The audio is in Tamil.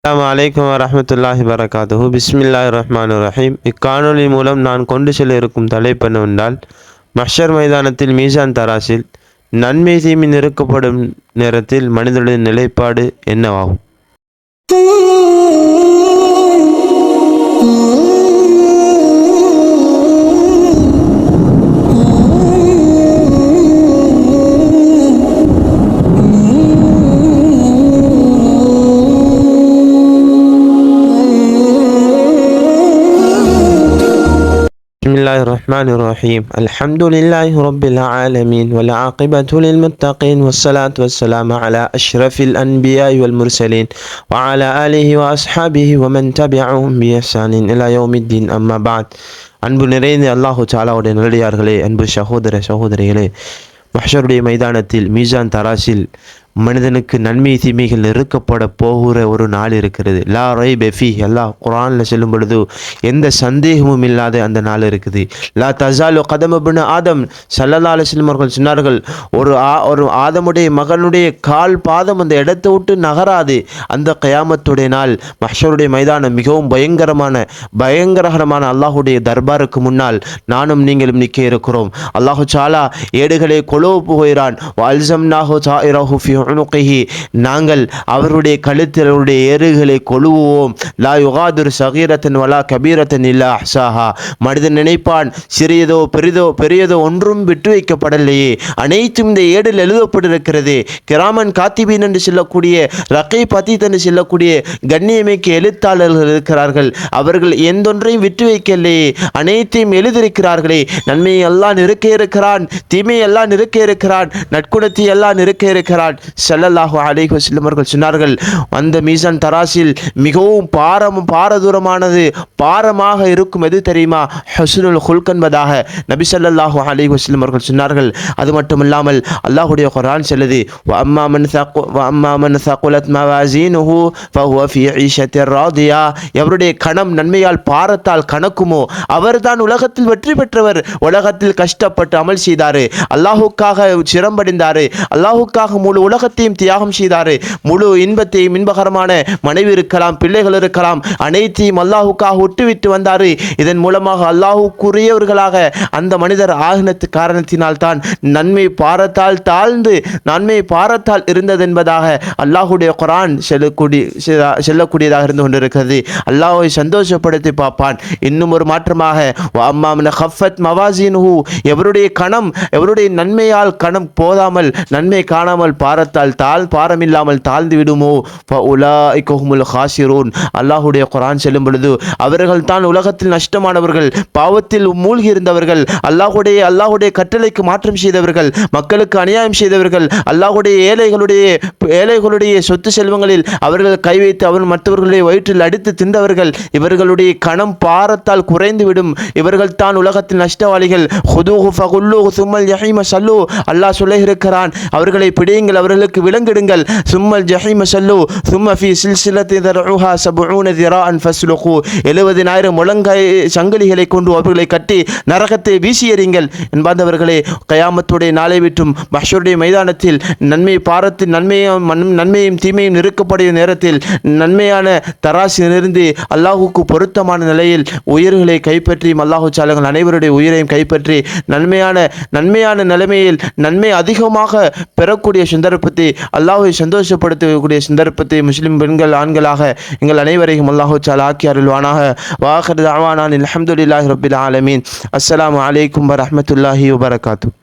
அஸ்ஸலாமு அலைக்கும் வரஹ்மத்துல்லாஹி வரகாத்துஹு. பிஸ்மில்லாஹிர் ரஹ்மானிர் ரஹீம். இக்காணொலி மூலம் நான் கொண்டு செல்ல இருக்கும் தலைப்பு என்னவென்றால், மஹ்ஷர் மைதானத்தில் மீசான் தராசில் நன்மை தீமை நிறுக்கப்படும் நேரத்தில் மனிதனுடைய நிலைப்பாடு என்னவாகும்? بسم الله الرحمن الرحيم. الحمد لله رب العالمين والعاقبة للمتقين والصلاة والسلام على أشرف الأنبياء والمرسلين وعلى آله وأصحابه ومن تبعهم بإحسان إلى يوم الدين. أما بعد. அன்பு நிறைந்த அல்லாஹு தாலாவுடைய நல்லடியார்களே, அன்பு சகோதரிகளே, மஹ்ஷருடைய மைதானத்தில் மீசான் தராசில் மனிதனுக்கு நன்மை தீமைகள் நெருக்கப்பட போகிற ஒரு நாள் இருக்கிறது. லா ரைப ஃபீஹ், அல்லாஹ் குர்ஆனில் சொல்லும் பொழுது எந்த சந்தேகமும் இல்லாத அந்த நாள் இருக்குது. லா தஸாலு கதம இப்னு ஆதம், ஸல்லல்லாஹு அலைஹி வஸல்லம் அவர்கள் சொன்னார்கள், ஒரு ஆதமுடைய மகனுடைய கால் பாதம் அந்த இடத்தை விட்டு நகராது. அந்த கயாமத்துடைய நாள் மஹ்ஷருடைய மைதானம் மிகவும் பயங்கரமான அல்லாஹுடைய தர்பாருக்கு முன்னால் நானும் நீங்களும் நிற்க இருக்கிறோம். அல்லாஹு தஆலா ஏடுகளை கொழுவு போகிறான். வஅல்ஸம்னாஹு தாயிரஹு ஃபீ உனுகிஹி, நாங்கள் அவருடைய கழுத்தில் அவருடைய ஏறுகளை கொழுவுவோம். லா யுகாதிரு சகீரத்தன் வலா கபீரத்தன் இல்லா அஹ்சாஹா, மனிதன் நினைப்பான் சிறியதோ பெரியதோ ஒன்றும் விட்டு வைக்கப்படலையே, அனைத்தும் இந்த ஏடில் எழுதப்பட்டிருக்கிறது. கிராமன் காத்திபீன் என்று சொல்லக்கூடிய, ரகீப் அதீத் என்று சொல்லக்கூடிய கண்ணியமிக்க எழுத்தாளர்கள் இருக்கிறார்கள். அவர்கள் எந்தொன்றையும் விட்டு வைக்கலையே, அனைத்தையும் எழுதியிருக்கிறார்களே. நன்மையை அல்லாஹ் நிறுக்க இருக்கிறான், தீமையை அல்லாஹ் நிறுக்க இருக்கிறான், நற்குணத்தை அல்லாஹ் நிறுக்க இருக்கிறான். ஸல்லல்லாஹு அலைஹி வஸல்லம் அவர்கள் சொன்னார்கள், அந்த மீசான் தராசில் மிகவும் பாரதூரமானது பாரமாக இருக்கும் எது தெரியுமா? ஹுஸ்னுல் குல்க் என்பதாக நபி ஸல்லல்லாஹு அலைஹி வஸல்லம் அவர்கள் சொன்னார்கள். அது மட்டுமில்லாமல் அல்லாஹ்வுடைய குர்ஆன் சொல்லுது, வ அம்மா மன் ஸகுலத் மவாஸீனுஹு ஃபஹுவ ஃபீ ஈஷத்திர் ராதியா, எவருடைய கணம் நன்மையால் பாரத்தால் கணக்குமோ அவர்தான் உலகத்தில் வெற்றி பெற்றவர். உலகத்தில் கஷ்டப்பட்டு அமல் செய்தாரு, அல்லாஹுக்காக சிரம்படிந்தாரு, அல்லாஹுக்காக முழு உலகத்தையும் தியாகம் செய்தாரு, முழு இன்பத்தையும், இன்பகரமான மனைவி இருக்கலாம், பிள்ளைகள் இருக்கலாம், அனைத்தையும் அல்லாஹுக்காக விட்டுவிட்டு வந்தாரு. இதன் மூலமாக அல்லாஹுக்குரியவர்களாக அந்த மனிதர் ஆகினத்து காரணத்தினால் தான் நன்மை பாரத்தால் தாழ்ந்து நன்மை பாரத்தால் இருந்தது என்பதாக அல்லாஹுடைய குர்ஆன் சொல்லக்கூடியதாக இருந்து கொண்டிருக்கிறது. அல்லாஹ்வை சந்தோஷப்படுத்தி பார்ப்பான். இன்னும் ஒரு மாற்றமாக, அம்மா மன் கஃபத் மவாஸீனுஹு, எவருடைய கணம், எவருடைய நன்மையால் கணம் போதாமல், நன்மை காணாமல் பாரத்தால் பாரமில்லாமல் தாழ்ந்து விடுமோ ஃபஉலாஇக ஹுமுல் காசிரூன், அல்லாஹ்வுடைய குர்ஆன் சொல்லும் பொழுது அவர்கள் தான் உலகத்தில் நஷ்டமானவர்கள், பாவத்தில் மூழ்கி இருந்தவர்கள், அல்லாஹ்வுடைய கட்டளைக்கு மாற்றம் செய்தவர்கள், மக்களுக்கு அநியாயம் செய்தவர்கள், அல்லாஹ்வுடைய ஏழைகளுடைய சொத்து செல்வங்களில் அவர்கள் கை வைத்து மற்றவர்களுடைய வயிற்றில் அடித்து தின்றவர்கள். இவர்களுடைய கணம் பாரத்தால் குறைந்துவிடும். இவர்கள் தான் உலகத்தில் நஷ்டவாளிகள். ஹுதூஹு ஃபகுல்லூஹு சும்மல் ஜஹீம ஸல்லூ, அல்லாஹ் சொல்லுகிறான், அவர்களை பிடியுங்கள், அவர்களுக்கு விலங்கிடுங்கள். சும்மல் ஜஹீம ஸல்லூ சும்ம ஃபீ சில்சிலத்தின் தர்உஹா 70 திராஅன் ஃபஸ்லுகு, 70,000 முழங்காய் சங்கிலிகளை கொண்டு அவர்களை கட்டி நரகத்தை வீசி எறியுங்கள். என்பார்ந்தவர்களே, கயாமத்துடைய நாளை விட்டும் மஹ்ஷருடைய மைதானத்தில் நன்மை பாரத்தில் நன்மையும் தீமையும் நெருக்கப்படும் நேரத்தில் நன்மையான தராசிலிருந்து அல்லாஹுக்கு பொருத்தமான நிலையில் உயிர்களை கைப்பற்றியும் அல்லாஹு சாலங்கள் அனைவருடைய உயிரையும் கைப்பற்றி நன்மையான நிலைமையில் நன்மை அதிகமாக பெறக்கூடிய சந்தர்ப்பத்தை, அல்லாஹ்வை சந்தோஷப்படுத்தக்கூடிய சந்தர்ப்பத்தை முஸ்லிம் பெண்கள் ஆண்களாக எங்கள் அனைவரையும் அல்லாஹு தஆலா ஆக்கி அருள்வானாக. வாஹிரு தஅவானா அல்ஹம்துலில்லாஹி ரப்பில் ஆலமீன். அஸ்ஸலாமு அலைக்கும் வரஹ்மத்துல்லாஹி வபரகாத்துஹு.